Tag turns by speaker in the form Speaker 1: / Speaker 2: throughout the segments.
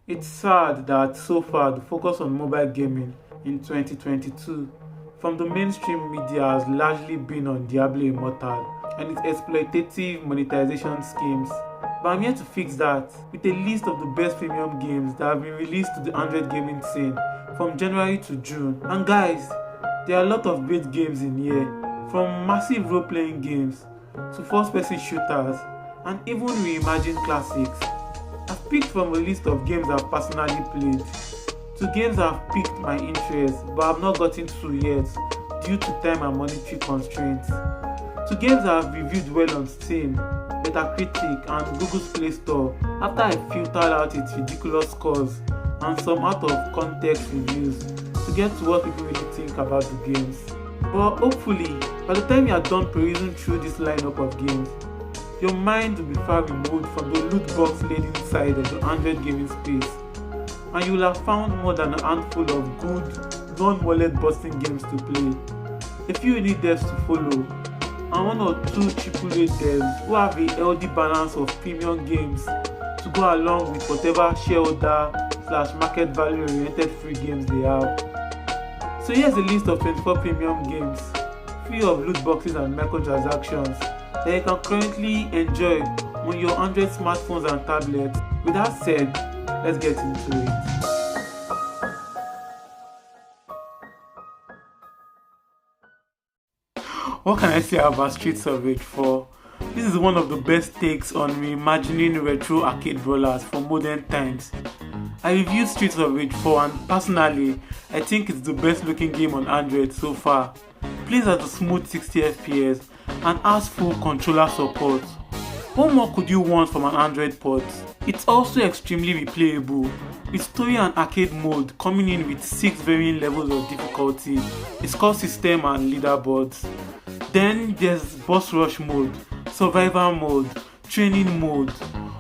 Speaker 1: It's sad that so far the focus on mobile gaming in 2022 from the mainstream media has largely been on Diablo Immortal and its exploitative monetization schemes. But I'm here to fix that with a list of the best premium games that have been released to the Android gaming scene from January to June. And guys, there are a lot of great games in here, from massive role-playing games to first-person shooters and even reimagined classics. I've picked from a list of games I've personally played to games that have piqued my interest but I've not gotten to yet due to time and monetary constraints, to games that I've reviewed well on Steam, Metacritic and Google's Play Store after I filtered out its ridiculous scores and some out of context reviews to get to what people really think about the games. But hopefully, by the time you are done perusing through this lineup of games, your mind will be far removed from the loot box laden side of the Android gaming space, and you will have found more than a handful of good, non-wallet busting games to play, a few indie devs to follow, and one or two AAA devs who have a healthy balance of premium games to go along with whatever shareholder/market value oriented free games they have. So here's a list of 24 premium games, free of loot boxes and microtransactions, that you can currently enjoy on your Android smartphones and tablets. With that said, let's get into it. What can I say about Streets of Rage 4? This is one of the best takes on reimagining retro arcade brawlers for modern times. I reviewed Streets of Rage 4 and personally, I think it's the best looking game on Android so far. Plays at a smooth 60 FPS and has full controller support. What more could you want from an Android port? It's also extremely replayable, with story and arcade mode coming in with 6 varying levels of difficulty, a score system and leaderboards. Then there's boss rush mode, survival mode, training mode.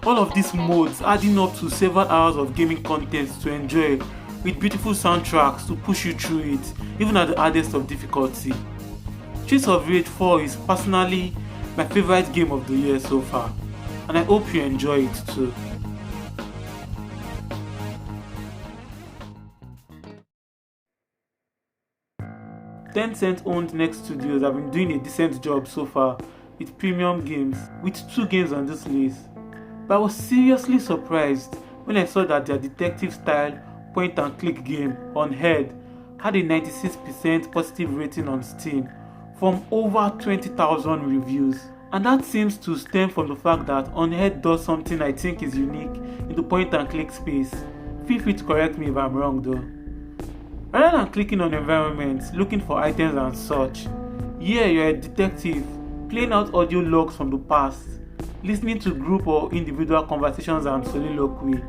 Speaker 1: All of these modes adding up to several hours of gaming content to enjoy, with beautiful soundtracks to push you through it, even at the hardest of difficulty. Streets of Rage 4 is personally my favorite game of the year so far, and I hope you enjoy it too. Tencent-owned Next Studios have been doing a decent job so far with premium games, with 2 games on this list. But I was seriously surprised when I saw that their detective-style point-and-click game, Unheard, had a 96% positive rating on Steam from over 20,000 reviews. And that seems to stem from the fact that Unheard does something I think is unique in the point-and-click space. Feel free to correct me if I'm wrong though. Rather than clicking on environments, looking for items and such, here you're a detective, playing out audio logs from the past, listening to group or individual conversations and soliloquy.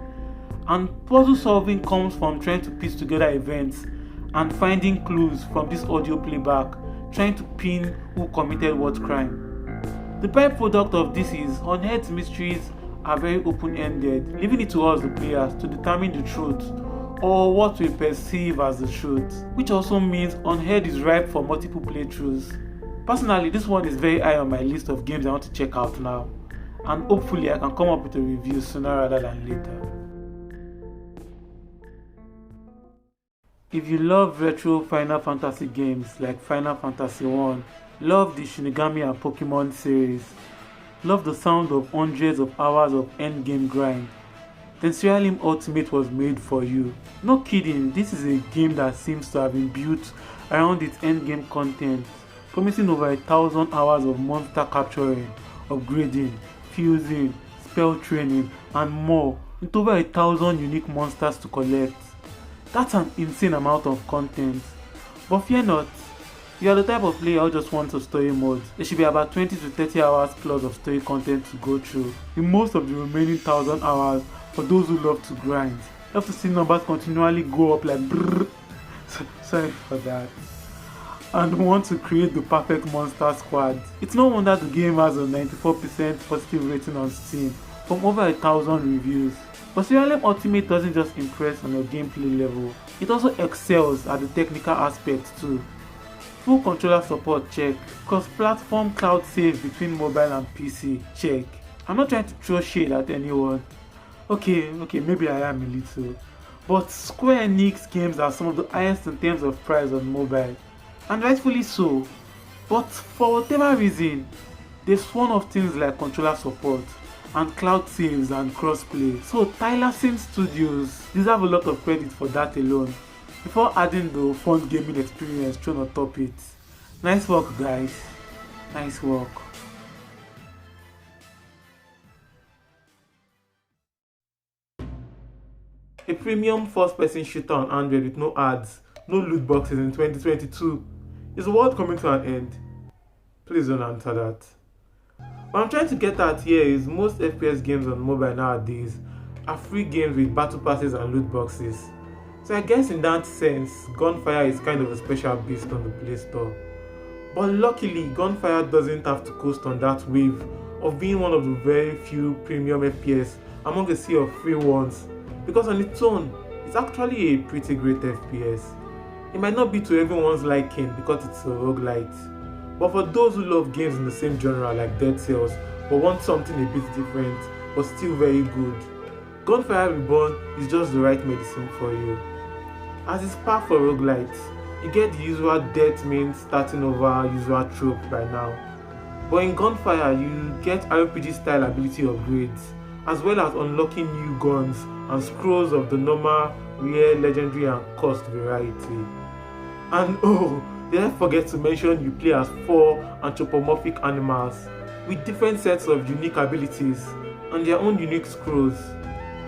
Speaker 1: And puzzle solving comes from trying to piece together events and finding clues from this audio playback, trying to pin who committed what crime. The byproduct of this is Unheard's mysteries are very open-ended, leaving it to us the players to determine the truth or what we perceive as the truth, which also means Unheard is ripe for multiple playthroughs. Personally, this one is very high on my list of games I want to check out now, and hopefully I can come up with a review sooner rather than later. If you love retro Final Fantasy games like Final Fantasy 1, love the Shinigami and Pokemon series, love the sound of hundreds of hours of endgame grind, then Siralim Ultimate was made for you. No kidding, this is a game that seems to have been built around its endgame content, promising over 1,000 hours of monster capturing, upgrading, fusing, spell training, and more, with over 1,000 unique monsters to collect. That's an insane amount of content. But fear not, you are the type of player who just wants a story mode. There should be about 20 to 30 hours plus of story content to go through, with most of the remaining 1,000 hours for those who love to grind. Love to see numbers continually go up like brrr. Sorry for that. And want to create the perfect monster squad. It's no wonder the game has a 94% positive rating on Steam from over 1,000 reviews. But Siralim Ultimate doesn't just impress on your gameplay level, it also excels at the technical aspects too. Full controller support, check. Cross-platform cloud save between mobile and PC, check. I'm not trying to throw shade at anyone, Okay, maybe I am a little. But Square Enix games are some of the highest in terms of price on mobile, and rightfully so. But for whatever reason, they sworn off things like controller support and cloud saves and crossplay. So Tylerson Studios deserve a lot of credit for that alone, before adding the fun gaming experience thrown on top it. Nice work, guys. Nice work. A premium first-person shooter on Android with no ads, no loot boxes in 2022. Is the world coming to an end? Please don't answer that. What I'm trying to get at here is most FPS games on mobile nowadays are free games with battle passes and loot boxes. So I guess in that sense, Gunfire is kind of a special beast on the Play Store. But luckily, Gunfire doesn't have to coast on that wave of being one of the very few premium FPS among a sea of free ones, because on its own, it's actually a pretty great FPS. It might not be to everyone's liking because it's a roguelite, but for those who love games in the same genre like Dead Cells but want something a bit different but still very good, Gunfire Reborn is just the right medicine for you. As it's par for roguelites, you get the usual death means starting over usual trope by now. But in Gunfire, you get RPG style ability upgrades, as well as unlocking new guns and scrolls of the normal, rare, legendary and cursed variety. And oh, did I forget to mention you play as 4 anthropomorphic animals with different sets of unique abilities and their own unique scrolls.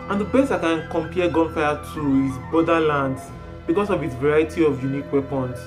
Speaker 1: And the best I can compare Gunfire to is Borderlands because of its variety of unique weapons,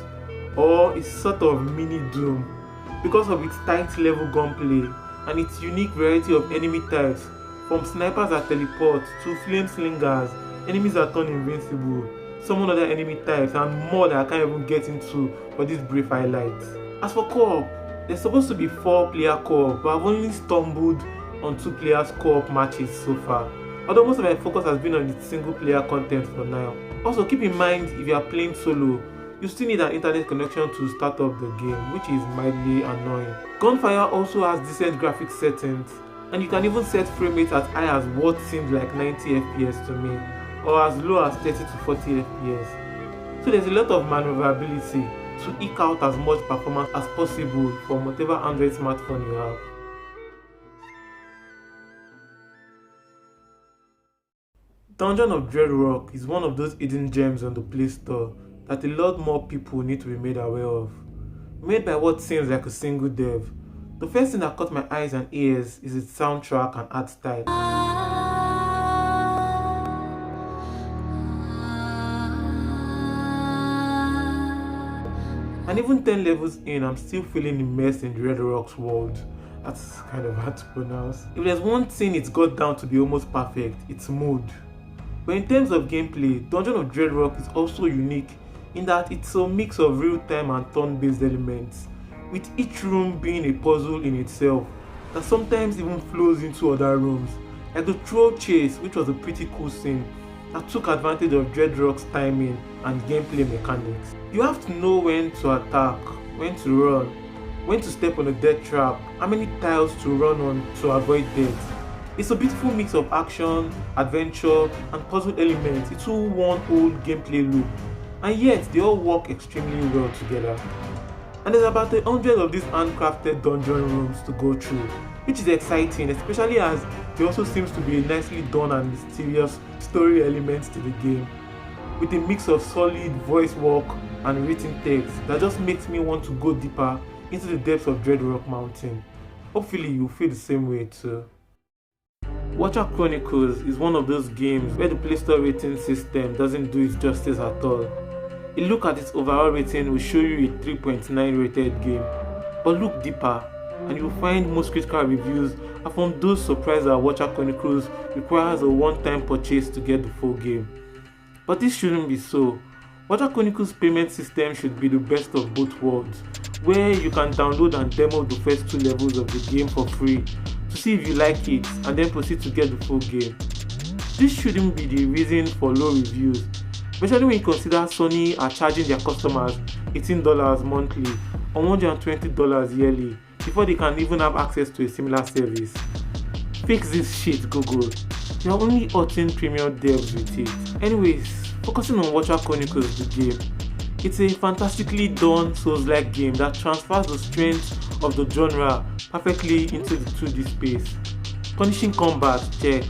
Speaker 1: or its sort of mini Doom because of its tight level gunplay and its unique variety of enemy types, from snipers that teleport to flame slingers, enemies that turn invincible, summon other enemy types, and more that I can't even get into for this brief highlight. As for co-op, there's supposed to be 4-player co-op, but I've only stumbled on 2 players co-op matches so far, although most of my focus has been on its single player content for now. Also keep in mind, if you are playing solo, you still need an internet connection to start up the game, which is mildly annoying. Gunfire also has decent graphics settings, and you can even set frame rate as high as what seemed like 90 FPS to me, or as low as 30 to 40 FPS. So there's a lot of maneuverability to eke out as much performance as possible from whatever Android smartphone you have. Dungeon of Dreadrock is one of those hidden gems on the Play Store that a lot more people need to be made aware of. Made by what seems like a single dev, the first thing that caught my eyes and ears is its soundtrack and art style. And even 10 levels in, I'm still feeling immersed in Dreadrock's world. That's kind of hard to pronounce. If there's one thing it's got down to be almost perfect, it's mood. But in terms of gameplay, Dungeon of Dreadrock is also unique in that it's a mix of real-time and turn-based elements, with each room being a puzzle in itself that sometimes even flows into other rooms, like the troll chase, which was a pretty cool scene that took advantage of Dreadrock's timing and gameplay mechanics. You have to know when to attack, when to run, when to step on a death trap, how many tiles to run on to avoid death. It's a beautiful mix of action, adventure, and puzzle elements into one whole gameplay loop, and yet they all work extremely well together. And there's about 100 of these handcrafted dungeon rooms to go through, which is exciting, especially as there also seems to be a nicely done and mysterious story elements to the game, with a mix of solid voice work and written text that just makes me want to go deeper into the depths of Dreadrock Mountain. Hopefully you feel the same way too. Watcher Chronicles is one of those games where the Play Store rating system doesn't do it justice at all. A look at its overall rating will show you a 3.9 rated game, but look deeper and you will find most critical reviews are from those surprised that Watcher Chronicles requires a one-time purchase to get the full game. But this shouldn't be so. Watcher Chronicles payment system should be the best of both worlds, where you can download and demo the first 2 levels of the game for free to see if you like it and then proceed to get the full game. This shouldn't be the reason for low reviews, especially when you consider Sony are charging their customers $18 monthly or $120 yearly before they can even have access to a similar service. Fix this shit, Google. You're only hurting premium devs with it. Anyways, focusing on Watcher Chronicles, the game. It's a fantastically done Souls-like game that transfers the strength of the genre perfectly into the 2D space. Punishing combat, check.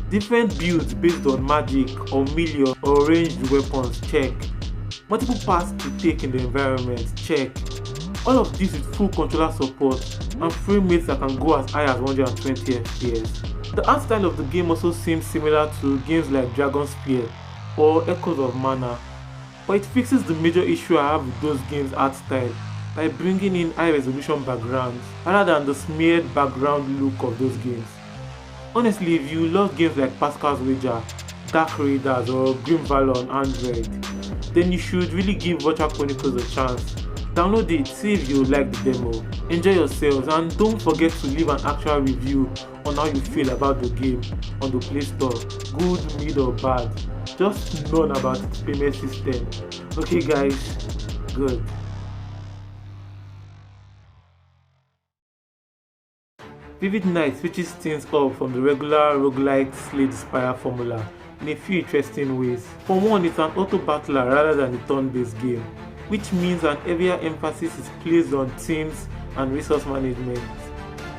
Speaker 1: Different builds based on magic or melee or ranged weapons, check. Multiple paths to take in the environment, check. All of this with full controller support and frame rates that can go as high as 120 FPS. The art style of the game also seems similar to games like Dragonspear or Echoes of Mana, but it fixes the major issue I have with those games' art style by bringing in high resolution backgrounds rather than the smeared background look of those games. Honestly, if you love games like Pascal's Wager, Dark Raiders or Grim Valor on Android, then you should really give Watcher Chronicles a chance. Download it, see if you like the demo, enjoy yourselves, and don't forget to leave an actual review on how you feel about the game on the Play Store, good, mid or bad. Just learn about its payment system. Okay guys, good. Vivid Night switches things up from the regular roguelike Slade Spire formula in a few interesting ways. For one, it's an auto-battler rather than a turn-based game, which means an heavier emphasis is placed on teams and resource management,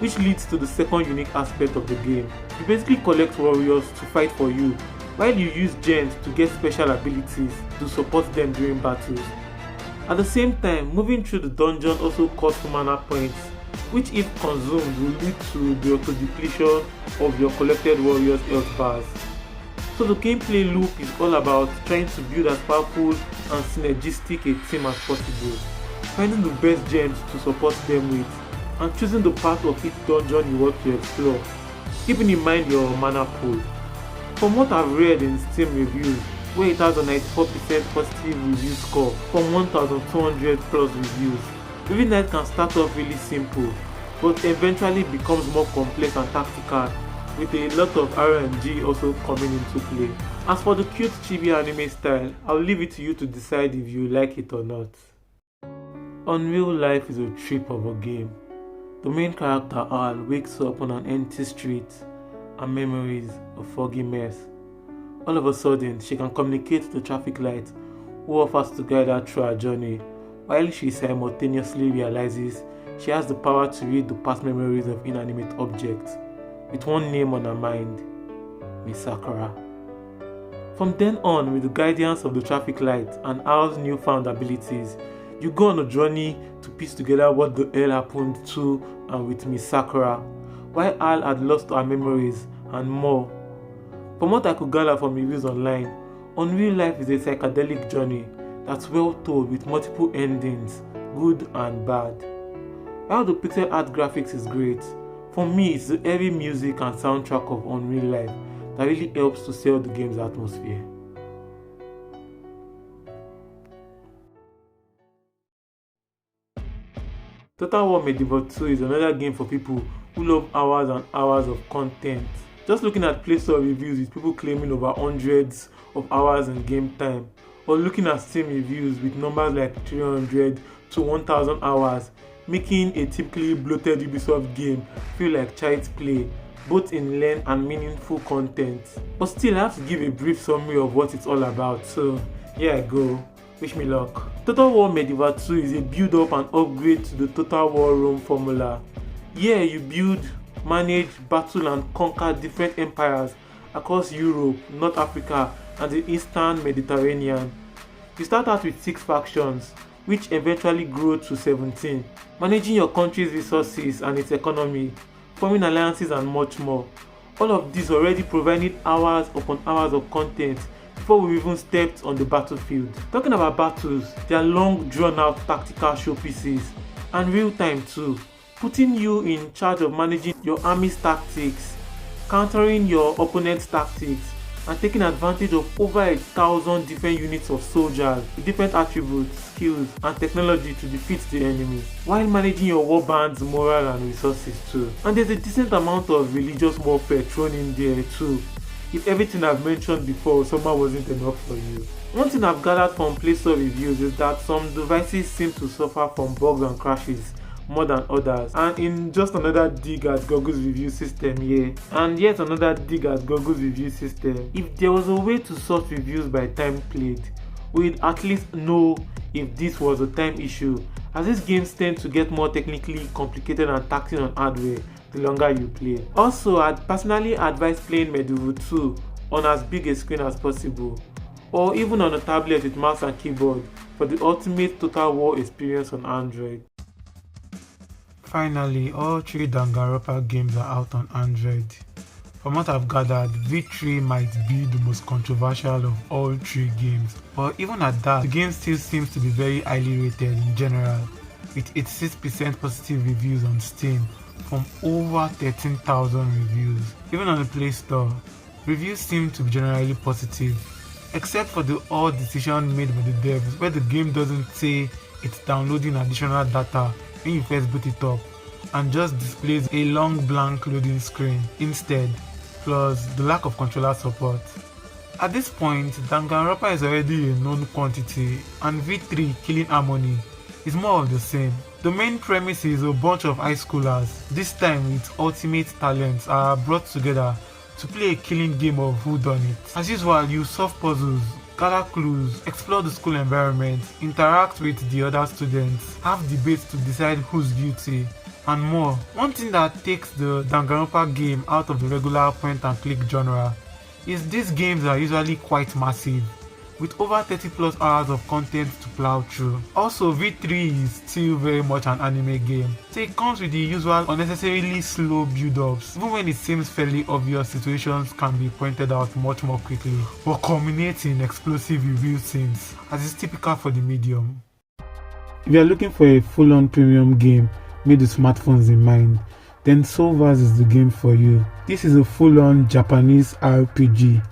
Speaker 1: which leads to the second unique aspect of the game. You basically collect warriors to fight for you, while you use gens to get special abilities to support them during battles. At the same time, moving through the dungeon also costs mana points, which if consumed will lead to the auto-depletion of your collected warriors' health bars. So the gameplay loop is all about trying to build as powerful and synergistic a team as possible, finding the best gems to support them with, and choosing the part of each dungeon you want to explore, keeping in mind your mana pool. From what I've read in Steam reviews, where it has a 94% positive review score from 1,200 plus reviews, Vivid Night can start off really simple, but eventually becomes more complex and tactical, with a lot of RNG also coming into play. As for the cute chibi anime style, I'll leave it to you to decide if you like it or not. Unreal Life is a trip of a game. The main character Al wakes up on an empty street and memories a foggy mess. All of a sudden, she can communicate to the traffic light who offers to guide her through her journey, while she simultaneously realizes she has the power to read the past memories of inanimate objects, with one name on her mind, Miss Sakura. From then on, with the guidance of the traffic light and Al's newfound abilities, you go on a journey to piece together what the hell happened to and with Miss Sakura, why Al had lost her memories and more. From what I could gather from reviews online, Unreal Life is a psychedelic journey that's well told with multiple endings, good and bad. While the pixel art graphics is great, for me it's the heavy music and soundtrack of Unreal Life that really helps to sell the game's atmosphere. Total War Medieval 2 is another game for people who love hours and hours of content. Just looking at Play Store reviews with people claiming over hundreds of hours in game time, or looking at Steam reviews with numbers like 300 to 1000 hours, making a typically bloated Ubisoft game feel like child's play, both in length and meaningful content. But still, I have to give a brief summary of what it's all about, so here I go. Wish me luck. Total War Medieval 2 is a build up and upgrade to the Total War Rome formula. Here you build, manage, battle and conquer different empires across Europe, North Africa and the Eastern Mediterranean. You start out with 6 factions, which eventually grow to 17, managing your country's resources and its economy, forming alliances and much more. All of this already providing hours upon hours of content before we even stepped on the battlefield. Talking about battles, they are long drawn out tactical showpieces and real time too, putting you in charge of managing your army's tactics, countering your opponent's tactics, and taking advantage of over 1,000 different units of soldiers with different attributes, skills and technology to defeat the enemy, while managing your warband's morale and resources too. And there's a decent amount of religious warfare thrown in there too, if everything I've mentioned before somehow wasn't enough for you. One thing I've gathered from Play Store reviews is that some devices seem to suffer from bugs and crashes more than others. And in just another dig at Google's review system here, and yet another dig at Google's review system, if there was a way to sort reviews by time played, we'd at least know if this was a time issue, as these games tend to get more technically complicated and taxing on hardware the longer you play. Also, I'd personally advise playing Medieval 2 on as big a screen as possible, or even on a tablet with mouse and keyboard for the ultimate total war experience on Android. Finally, all 3 Danganronpa games are out on Android. From what I've gathered, V3 might be the most controversial of all 3 games, but even at that, the game still seems to be very highly rated in general, with 86% positive reviews on Steam from over 13,000 reviews. Even on the Play Store, reviews seem to be generally positive, except for the odd decision made by the devs where the game doesn't say it's downloading additional data when you first boot it up and just displays a long blank loading screen instead, plus the lack of controller support. At this point, Danganronpa is already a known quantity, and V3 Killing Harmony is more of the same. The main premise is a bunch of high schoolers, this time with ultimate talents, are brought together to play a killing game of whodunit. As usual, you solve puzzles, gather clues, explore the school environment, interact with the other students, have debates to decide who's guilty, and more. One thing that takes the Danganronpa game out of the regular point-and-click genre is these games are usually quite massive, with over 30 plus hours of content to plow through. Also, V3 is still very much an anime game, so it comes with the usual unnecessarily slow build-ups. Even when it seems fairly obvious, situations can be pointed out much more quickly, but culminate in explosive reveal scenes, as is typical for the medium. If you are looking for a full-on premium game made with smartphones in mind, then Soulvars is the game for you. This is a full-on Japanese RPG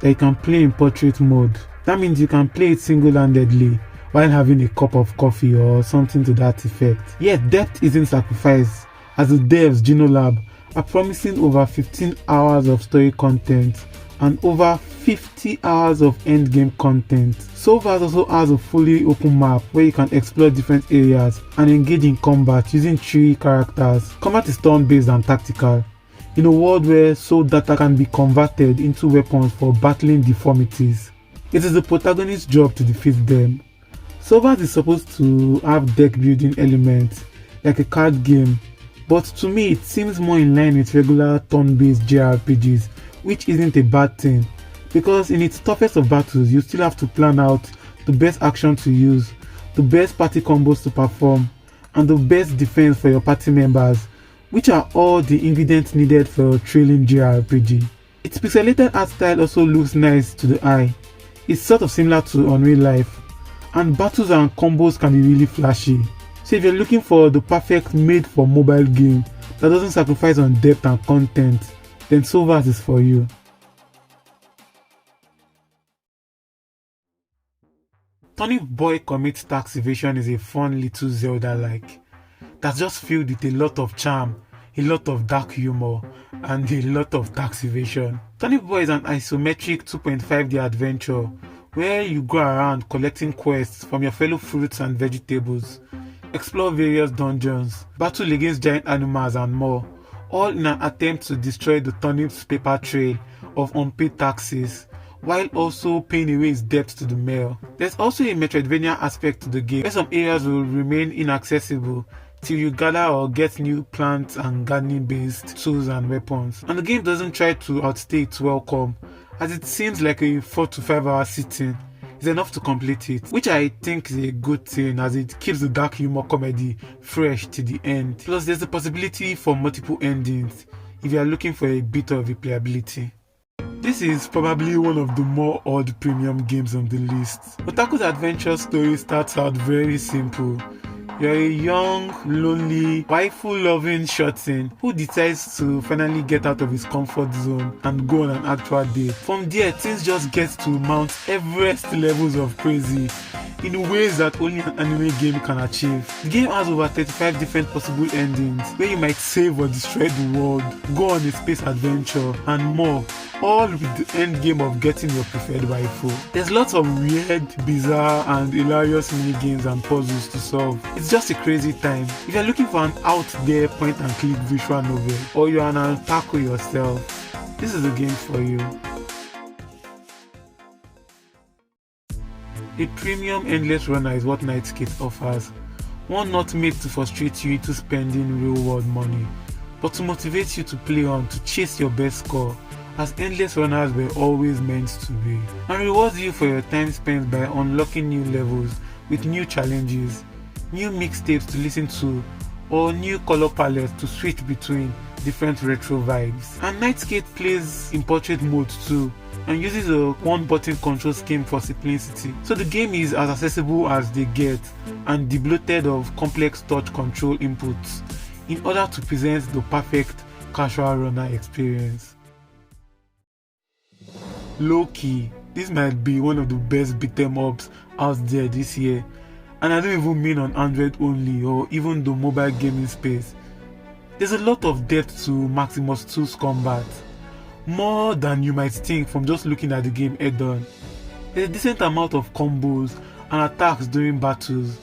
Speaker 1: that you can play in portrait mode. That means you can play it single-handedly while having a cup of coffee or something to that effect. Yet depth isn't sacrificed, as the devs Lab are promising over 15 hours of story content and over 50 hours of endgame content. Soulvars also has a fully open map where you can explore different areas and engage in combat using 3 characters. Combat is turn-based and tactical, in a world where soul data can be converted into weapons for battling deformities. It is the protagonist's job to defeat them. Soulvars is supposed to have deck building elements like a card game, but to me it seems more in line with regular turn-based JRPGs, which isn't a bad thing, because in its toughest of battles you still have to plan out the best action to use, the best party combos to perform, and the best defense for your party members, which are all the ingredients needed for a thrilling JRPG. Its pixelated art style also looks nice to the eye. It's sort of similar to Unreal Life, and battles and combos can be really flashy. So if you're looking for the perfect made for mobile game that doesn't sacrifice on depth and content, then Soulvars is for you. Turnip Boy Commits Tax Evasion is a fun little Zelda-like that's just filled with a lot of charm, a lot of dark humor, and a lot of tax evasion. Turnip Boy is an isometric 2.5D adventure where you go around collecting quests from your fellow fruits and vegetables, explore various dungeons, battle against giant animals and more, all in an attempt to destroy the turnip's paper trail of unpaid taxes, while also paying away its debts to the mayor. There's also a Metroidvania aspect to the game, where some areas will remain inaccessible till you gather or get new plants and gardening based tools and weapons. And the game doesn't try to outstay its welcome, as it seems like a 4 to 5 hour sitting is enough to complete it, which I think is a good thing, as it keeps the dark humor comedy fresh to the end. Plus there's the possibility for multiple endings if you are looking for a bit of replayability. This is probably one of the more odd premium games on the list. Otaku's adventure story starts out very simple. You're a young, lonely, waifu-loving shorten who decides to finally get out of his comfort zone and go on an actual date. From there, things just get to Mount Everest levels of crazy in ways that only an anime game can achieve. The game has over 35 different possible endings where you might save or destroy the world, go on a space adventure, and more. all with the end game of getting your preferred waifu. There's lots of weird, bizarre and hilarious mini games and puzzles to solve. It's just a crazy time. If you're looking for an out there point and click visual novel, or you're an otaku yourself, this is the game for you. A premium endless runner is what Nightskate offers. One not made to frustrate you into spending real world money, but to motivate you to play on to chase your best score, as endless runners were always meant to be, and rewards you for your time spent by unlocking new levels with new challenges, new mixtapes to listen to, or new color palettes to switch between different retro vibes. And Nightskate plays in portrait mode too, and uses a one button control scheme for simplicity, so the game is as accessible as they get and debloated of complex touch control inputs in order to present the perfect casual runner experience. Low-key, this might be one of the best beat 'em ups out there this year, and I don't even mean on Android only or even the mobile gaming space. There's a lot of depth to Maximus 2's combat, more than you might think from just looking at the game head on. There's a decent amount of combos and attacks during battles,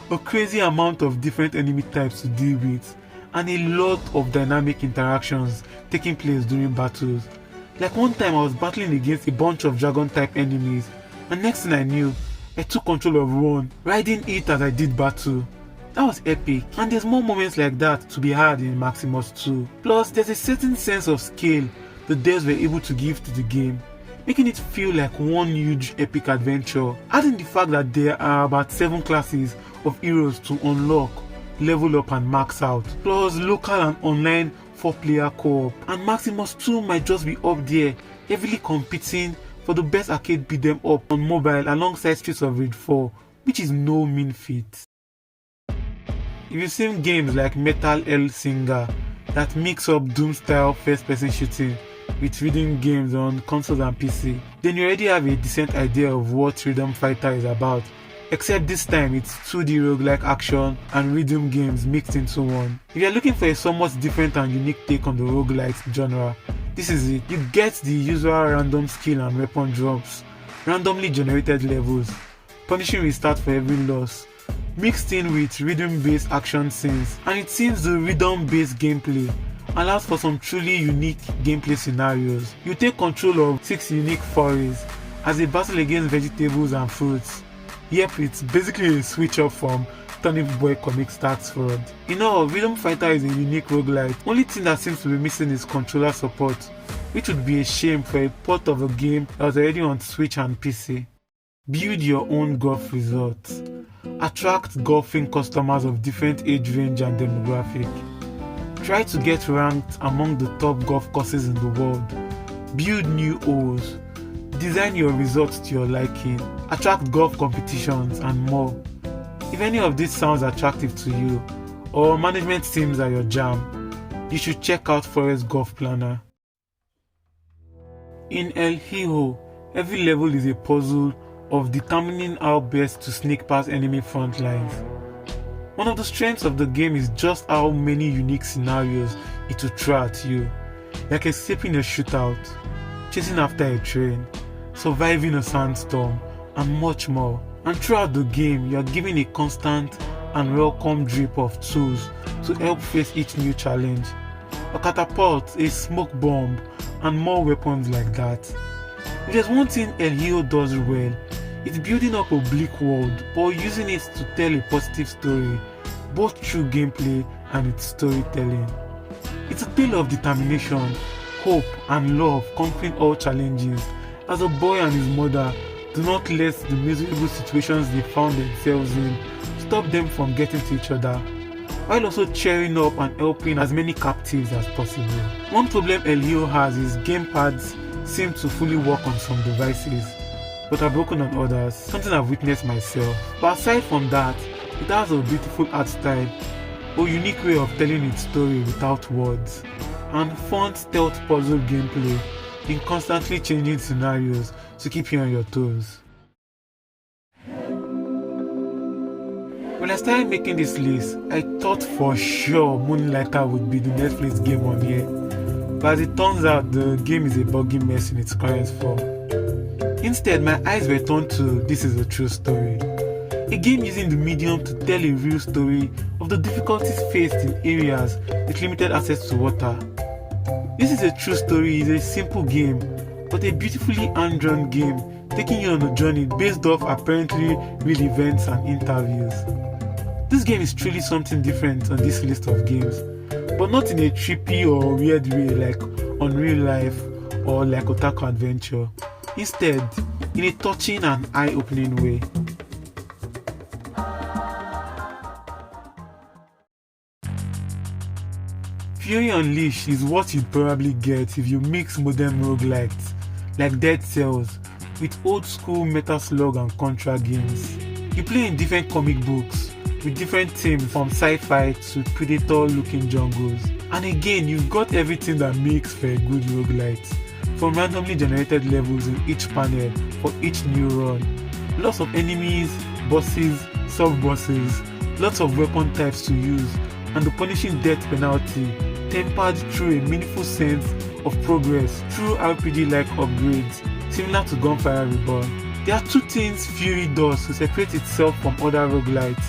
Speaker 1: a crazy amount of different enemy types to deal with, and a lot of dynamic interactions taking place during battles. Like one time I was battling against a bunch of dragon type enemies, and next thing I knew, I took control of one, riding it as I did battle. That was epic, and there's more moments like that to be had in Maximus 2. Plus, there's a certain sense of scale the devs were able to give to the game, making it feel like one huge epic adventure. Adding the fact that there are about 7 classes of heroes to unlock, level up and max out, plus local and online 4-player co-op, and Maximus 2 might just be up there, heavily competing for the best arcade beat 'em up on mobile alongside Streets of Rage 4, which is no mean feat. If you've seen games like Metal Hellsinger that mix up Doom-style first-person shooting with rhythm games on consoles and PC, then you already have a decent idea of what Rhythm Fighter is about, except this time it's 2D roguelike action and rhythm games mixed into one. If you're looking for a somewhat different and unique take on the roguelike genre, this is it. You get the usual random skill and weapon drops, randomly generated levels, punishing restart for every loss, mixed in with rhythm-based action scenes, and it seems the rhythm-based gameplay allows for some truly unique gameplay scenarios. You take control of 6 unique forays as they battle against vegetables and fruits. Yep, it's basically a switch up from Turnip Boy comic Stacks Fraud. In all, Rhythm Fighter is a unique roguelite. Only thing that seems to be missing is controller support, which would be a shame for a port of a game that was already on Switch and PC. Build your own golf resorts. Attract golfing customers of different age range and demographic. Try to get ranked among the top golf courses in the world. Build new holes. Design your resorts to your liking. Attract golf competitions and more. If any of this sounds attractive to you, or management teams are your jam, you should check out Forest Golf Planner. In El Hijo, every level is a puzzle of determining how best to sneak past enemy front lines. One of the strengths of the game is just how many unique scenarios it will throw at you, like escaping a shootout, chasing after a train, surviving a sandstorm, and much more. And throughout the game, you are given a constant and welcome drip of tools to help face each new challenge. A catapult, a smoke bomb, and more weapons like that. If there's one thing El Hijo does well, it's building up a bleak world, but using it to tell a positive story, both through gameplay and its storytelling. It's a tale of determination, hope, and love conquering all challenges, as a boy and his mother do not let the miserable situations they found themselves in stop them from getting to each other, while also cheering up and helping as many captives as possible. One problem El Hijo has is gamepads seem to fully work on some devices, but are broken on others, something I've witnessed myself. But aside from that, it has a beautiful art style, a unique way of telling its story without words, and fun stealth puzzle gameplay in constantly changing scenarios to keep you on your toes. When I started making this list, I thought for sure Moonlighter would be the Netflix game on here, but as it turns out, the game is a buggy mess in its current form. Instead, my eyes were turned to This Is a True Story, a game using the medium to tell a real story of the difficulties faced in areas with limited access to water. This Is a True Story is a simple game, but a beautifully hand-drawn game taking you on a journey based off apparently real events and interviews. This game is truly something different on this list of games, but not in a trippy or weird way like Unreal Life or like Otaku Adventure. Instead, in a touching and eye-opening way. Futy Unleashed is what you'd probably get if you mix modern roguelikes like Dead Cells with old school Metal Slug and Contra games. You play in different comic books with different themes from sci-fi to predator-looking jungles. And again, you've got everything that makes for a good roguelite, from randomly generated levels in each panel for each new run, lots of enemies, bosses, sub-bosses, lots of weapon types to use, and the punishing death penalty tempered through a meaningful sense of progress through RPG-like upgrades similar to Gunfire Reborn. There are two things Futy does to separate itself from other roguelites.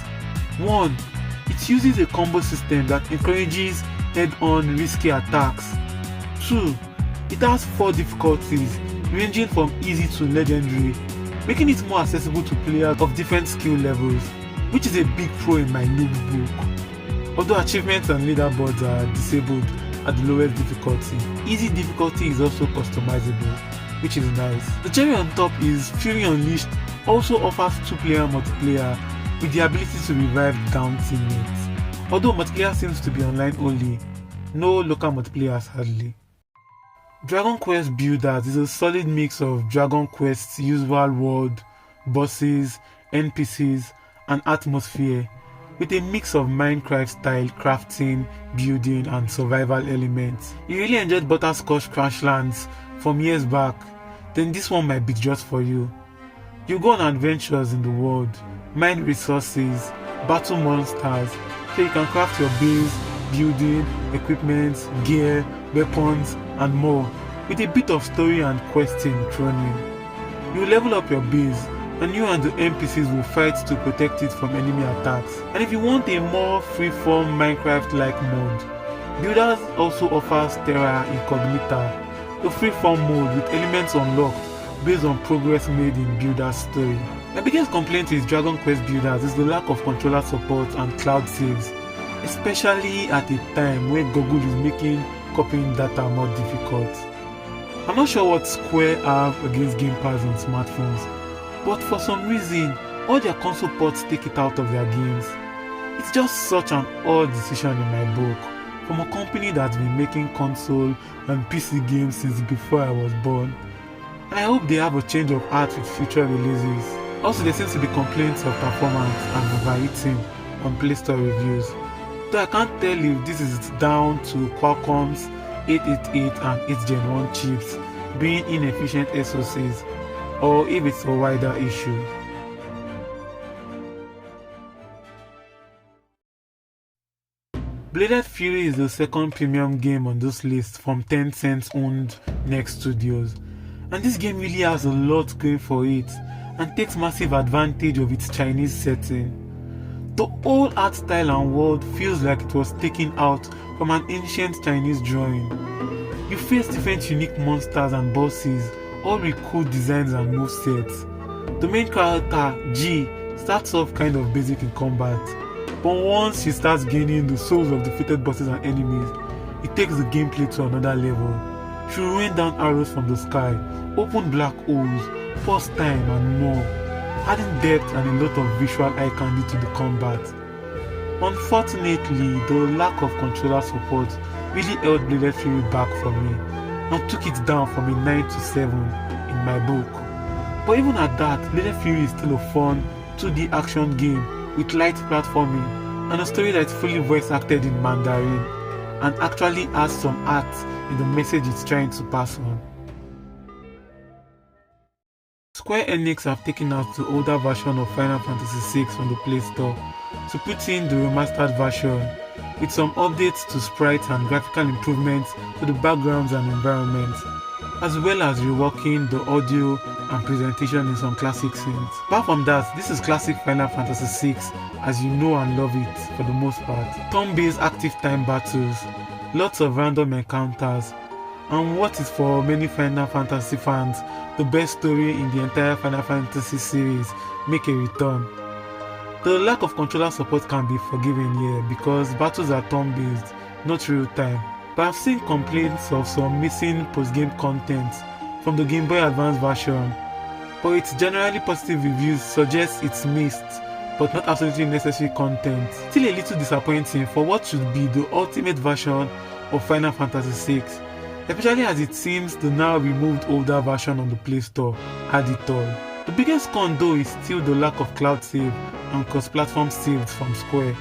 Speaker 1: One, it uses a combo system that encourages head-on risky attacks. Two, it has 4 difficulties ranging from easy to legendary, making it more accessible to players of different skill levels, which is a big pro in my noob book. Although achievements and leaderboards are disabled at the lowest difficulty, easy difficulty is also customizable, which is nice. The cherry on top is Futy Unleashed also offers 2-player multiplayer with the ability to revive down teammates. Although multiplayer seems to be online only, no local multiplayer sadly. Dragon Quest Builders is a solid mix of Dragon Quest's usual world, bosses, NPCs, and atmosphere, with a mix of Minecraft-style crafting, building, and survival elements. You really enjoyed Butterscotch Crashlands from years back, then this one might be just for you. You go on adventures in the world, mine resources, battle monsters, so you can craft your base, building, equipment, gear, weapons, and more, with a bit of story and questing thrown in. You level up your base, and you and the NPCs will fight to protect it from enemy attacks. And if you want a more free-form Minecraft-like mode, Builders also offers Terra Incognita, a free-form mode with elements unlocked based on progress made in Builder's story. My biggest complaint with Dragon Quest Builders is the lack of controller support and cloud saves, especially at a time when Google is making copying data more difficult. I'm not sure what Square have against Game Pass on smartphones, but for some reason, all their console ports take it out of their games. It's just such an odd decision in my book, from a company that's been making console and PC games since before I was born. And I hope they have a change of heart with future releases. Also, there seems to be complaints of performance and overheating on Play Store reviews, though I can't tell if this is down to Qualcomm's 888 and 8th Gen 1 chips being inefficient SoCs, or if it's a wider issue. Bladed Fury is the second premium game on this list from Tencent's owned Next Studios, and this game really has a lot going for it and takes massive advantage of its Chinese setting. The whole art style and world feels like it was taken out from an ancient Chinese drawing. You face different unique monsters and bosses, all with cool designs and movesets. The main character, Ji, starts off kind of basic in combat, but once she starts gaining the souls of defeated bosses and enemies, it takes the gameplay to another level. She will rain down arrows from the sky, open black holes, pause time and more, adding depth and a lot of visual eye candy to the combat. Unfortunately, the lack of controller support really held Bladed Fury back from me and took it down from a 9 to 7 in my book. But even at that, Bladed Fury is still a fun 2D action game with light platforming and a story that's fully voice acted in Mandarin and actually has some art in the message it's trying to pass on. Square Enix have taken out the older version of Final Fantasy VI from the Play Store to put in the remastered version with some updates to sprites and graphical improvements to the backgrounds and environments, as well as reworking the audio and presentation in some classic scenes. Apart from that, this is classic Final Fantasy VI as you know and love it for the most part. Turn-based active time battles, lots of random encounters, and what is for many Final Fantasy fans the best story in the entire Final Fantasy series make a return. The lack of controller support can be forgiven here because battles are turn-based, not real-time. But I've seen complaints of some missing post-game content from the Game Boy Advance version, but its generally positive reviews suggest it's missed, but not absolutely necessary content. Still a little disappointing for what should be the ultimate version of Final Fantasy VI, especially as it seems the now removed older version on the Play Store had it all. The biggest con though is still the lack of cloud save and cross-platform saves from Square.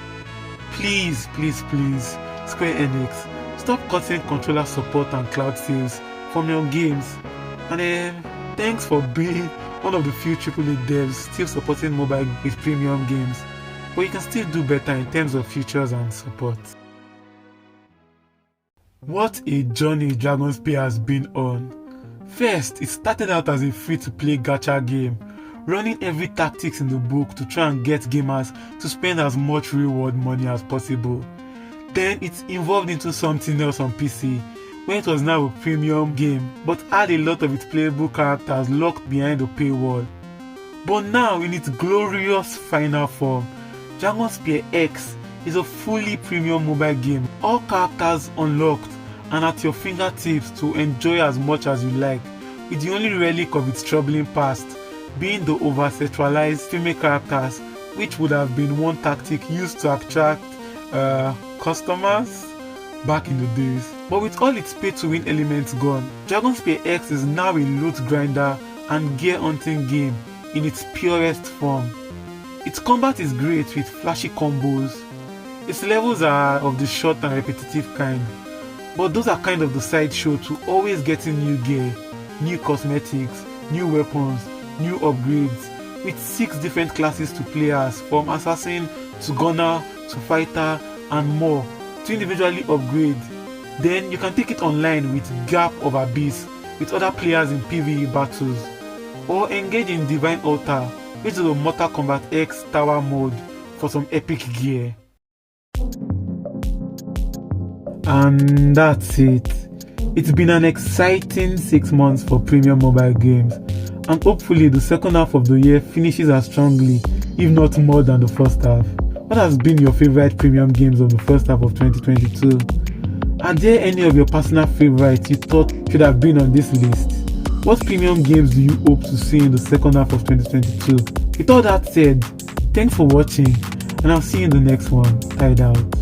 Speaker 1: Please, Square Enix, stop cutting controller support and cloud saves from your games. And thanks for being one of the few AAA devs still supporting mobile with premium games, but you can still do better in terms of features and support. What a journey Dragonspear has been on. First, it started out as a free-to-play gacha game, running every tactics in the book to try and get gamers to spend as much reward money as possible. Then it evolved into something else on PC, where it was now a premium game, but had a lot of its playable characters locked behind the paywall. But now, in its glorious final form, Dragonspear X is a fully premium mobile game, all characters unlocked and at your fingertips to enjoy as much as you like, with the only relic of its troubling past being the over-sexualized female characters, which would have been one tactic used to attract customers back in the days. But with all its pay-to-win elements gone, Dragonspear X is now a loot grinder and gear hunting game in its purest form. Its combat is great with flashy combos. Its levels are of the short and repetitive kind, but those are kind of the sideshow to always getting new gear, new cosmetics, new weapons, new upgrades, with 6 different classes to play as, from assassin to gunner to fighter and more, to individually upgrade. Then you can take it online with Gap of Abyss with other players in PvE battles, or engage in Divine Altar, which is a Mortal Kombat X tower mode for some epic gear. And that's it. It's been an exciting 6 months for premium mobile games, and hopefully the second half of the year finishes as strongly, if not more than the first half. What has been your favorite premium games of the first half of 2022? Are there any of your personal favorites you thought should have been on this list? What premium games do you hope to see in the second half of 2022? With all that said, thanks for watching, and I'll see you in the next one. Tide out.